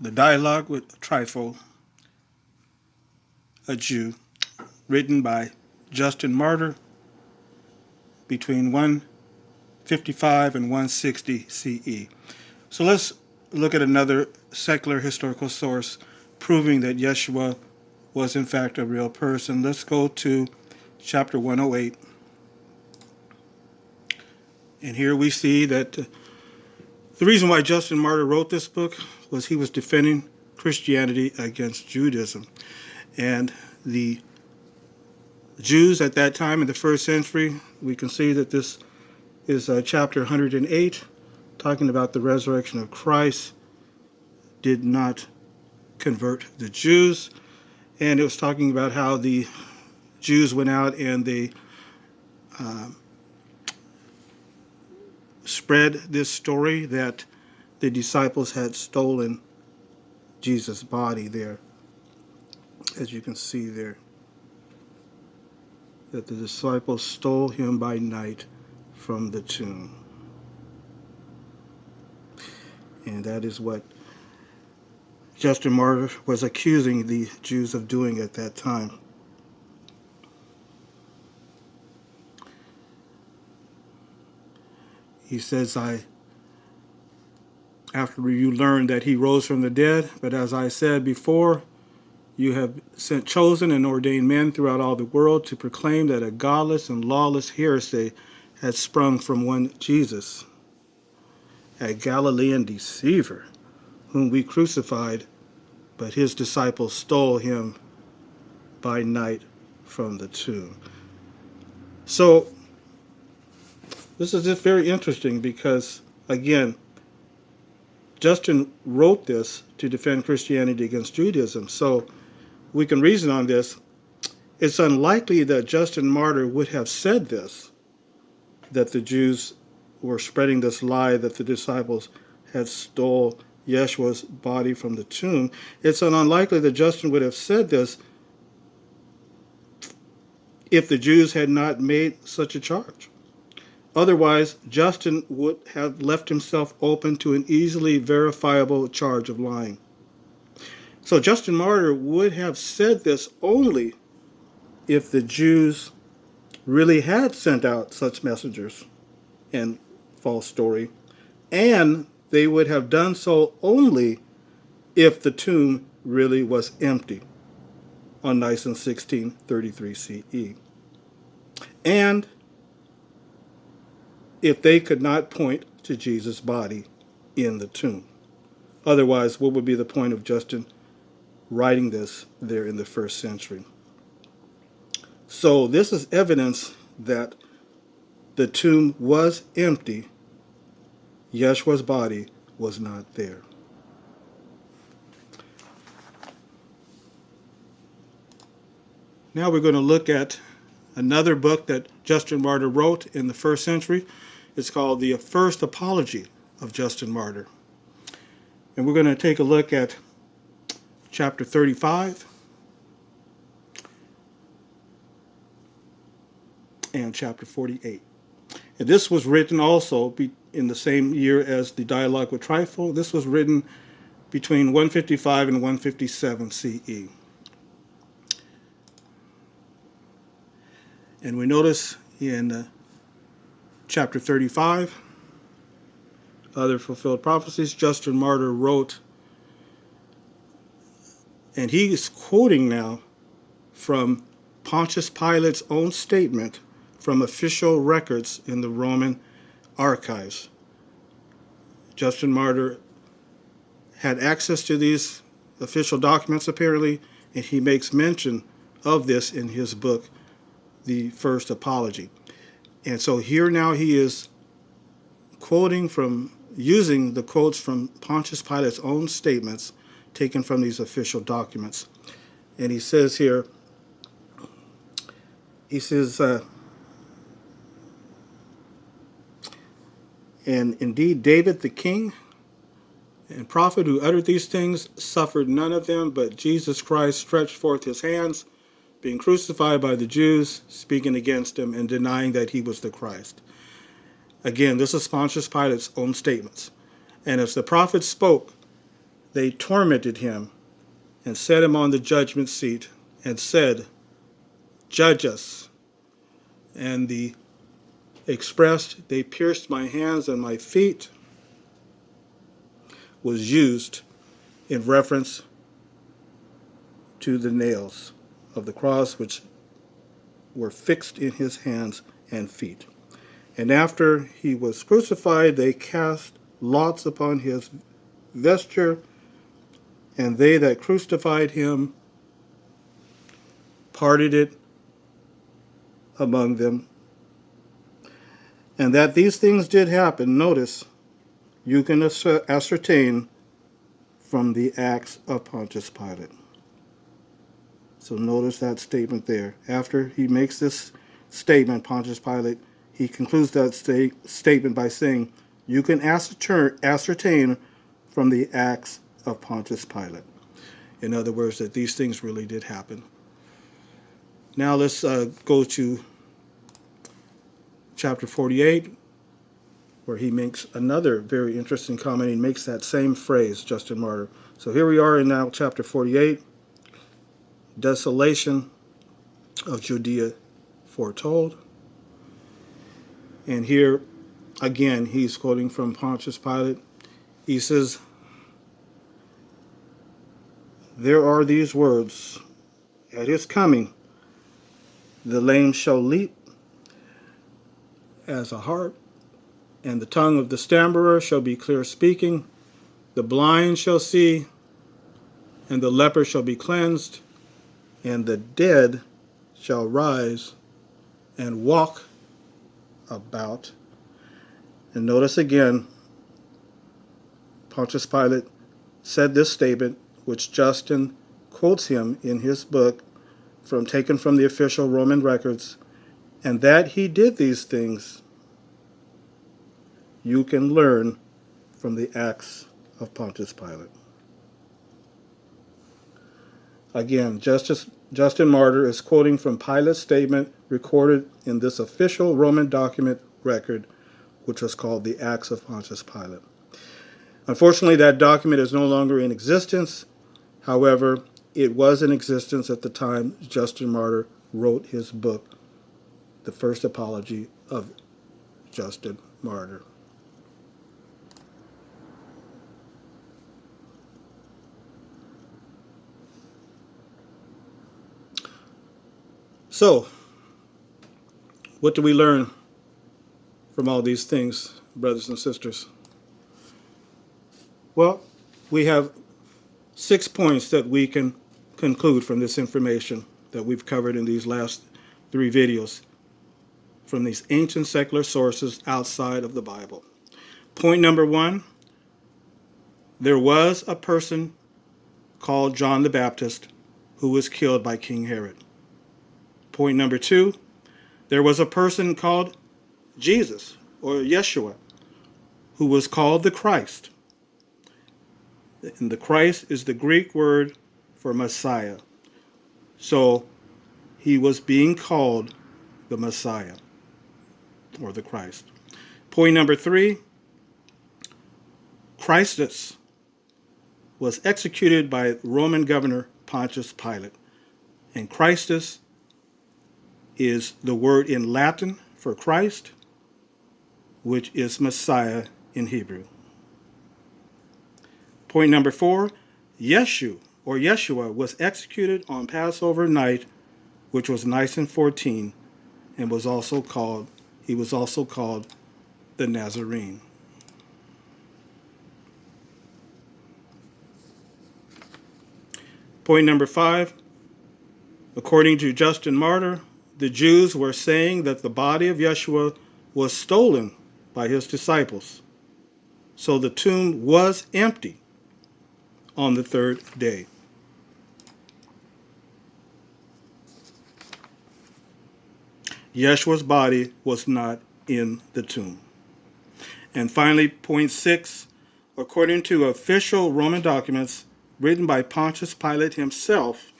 The Dialogue with Trypho, a Jew, written by Justin Martyr between 155 and 160 CE. So let's look at another secular historical source proving that Yeshua was in fact a real person. Let's go to chapter 108. And here we see that the reason why Justin Martyr wrote this book was he was defending Christianity against Judaism. And the Jews at that time in the first century, we can see that this is chapter 108, talking about the resurrection of Christ, did not convert the Jews. And it was talking about how the Jews went out and they spread this story that the disciples had stolen Jesus' body there, as you can see there, that the disciples stole him by night from the tomb. And that is what Justin Martyr was accusing the Jews of doing at that time. He says, after you learned that he rose from the dead, but as I said before, you have chosen and ordained men throughout all the world to proclaim that a godless and lawless heresy had sprung from one Jesus, a Galilean deceiver, whom we crucified, but his disciples stole him by night from the tomb. So this is just very interesting because, again, Justin wrote this to defend Christianity against Judaism. So we can reason on this. It's unlikely that Justin Martyr would have said this, that the Jews were spreading this lie that the disciples had stole Yeshua's body from the tomb. It's unlikely that Justin would have said this if the Jews had not made such a charge. Otherwise, Justin would have left himself open to an easily verifiable charge of lying. So Justin Martyr would have said this only if the Jews really had sent out such messengers and false story, and they would have done so only if the tomb really was empty on Nisan 1633 CE. And if they could not point to Jesus' body in the tomb. Otherwise, what would be the point of Justin writing this there in the first century? So this is evidence that the tomb was empty. Yeshua's body was not there. Now we're going to look at another book that Justin Martyr wrote in the first century. It's called The First Apology of Justin Martyr. And we're going to take a look at chapter 35 and chapter 48. And this was written also in the same year as the Dialogue with Trypho. This was written between 155 and 157 CE. And we notice in chapter 35, Other Fulfilled Prophecies, Justin Martyr wrote, and he is quoting now from Pontius Pilate's own statement from official records in the Roman archives. Justin Martyr had access to these official documents apparently, and he makes mention of this in his book, The First Apology. And so here now he is quoting from, using the quotes from Pontius Pilate's own statements taken from these official documents. And he says here, he says, and indeed David the king and prophet who uttered these things suffered none of them, but Jesus Christ stretched forth his hands, being crucified by the Jews, speaking against him and denying that he was the Christ. Again, this is Pontius Pilate's own statements. And as the prophets spoke, they tormented him and set him on the judgment seat and said, "Judge us." And the expressed, "They pierced my hands and my feet," was used in reference to the nails of the cross, which were fixed in his hands and feet. And after he was crucified, they cast lots upon his vesture, and they that crucified him parted it among them. And that these things did happen, notice, you can ascertain from the Acts of Pontius Pilate. So notice that statement there. After he makes this statement, Pontius Pilate, he concludes that statement by saying, you can ascertain from the Acts of Pontius Pilate. In other words, that these things really did happen. Now let's go to chapter 48, where he makes another very interesting comment. He makes that same phrase, Justin Martyr. So here we are in now chapter 48, desolation of Judea foretold. And here, again, he's quoting from Pontius Pilate. He says, there are these words, at his coming, the lame shall leap as a hart, and the tongue of the stammerer shall be clear speaking. The blind shall see, and the leper shall be cleansed, and the dead shall rise and walk about. And notice again, Pontius Pilate said this statement, which Justin quotes him in his book, taken from the official Roman records, and that he did these things, you can learn from the Acts of Pontius Pilate. Again, Justin Martyr is quoting from Pilate's statement recorded in this official Roman document record, which was called the Acts of Pontius Pilate. Unfortunately, that document is no longer in existence. However, it was in existence at the time Justin Martyr wrote his book, The First Apology of Justin Martyr. So, what do we learn from all these things, brothers and sisters? Well, we have 6 points that we can conclude from this information that we've covered in these last 3 videos from these ancient secular sources outside of the Bible. Point number 1, there was a person called John the Baptist who was killed by King Herod. Point number 2, there was a person called Jesus or Yeshua who was called the Christ. And the Christ is the Greek word for Messiah. So he was being called the Messiah or the Christ. Point number 3, Christus was executed by Roman governor Pontius Pilate. And Christus is the word in Latin for Christ, which is Messiah in Hebrew. Point number 4, Yeshua was executed on Passover night, which was Nisan 14, and he was also called the Nazarene. Point number 5, according to Justin Martyr, the Jews were saying that the body of Yeshua was stolen by his disciples. So the tomb was empty on the 3rd day. Yeshua's body was not in the tomb. And finally, point 6, according to official Roman documents written by Pontius Pilate himself,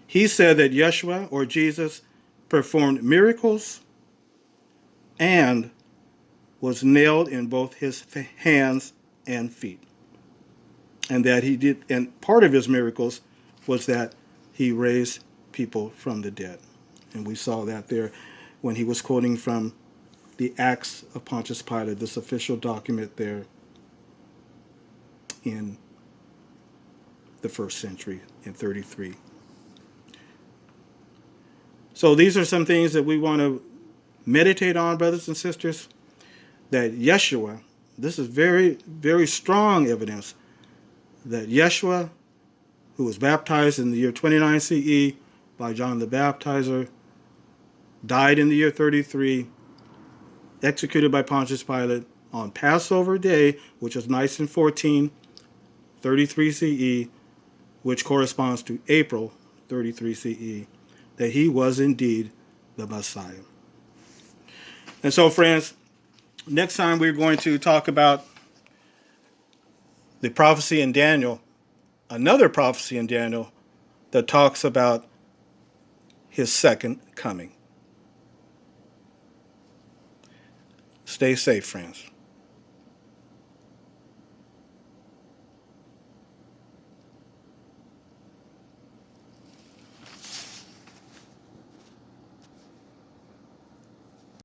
he said that Yeshua or Jesus performed miracles and was nailed in both his hands and feet. and that he did, and part of his miracles was that he raised people from the dead. And we saw that there when he was quoting from the Acts of Pontius Pilate, this official document there in the first century in 33. So these are some things that we want to meditate on, brothers and sisters, that Yeshua, this is very, very strong evidence that Yeshua, who was baptized in the year 29 CE by John the Baptizer, died in the year 33, executed by Pontius Pilate on Passover Day, which is Nicene 14, 33 CE, which corresponds to April 33 CE, that he was indeed the Messiah. And so, friends, next time we're going to talk about the prophecy in Daniel, another prophecy in Daniel that talks about his second coming. Stay safe, friends.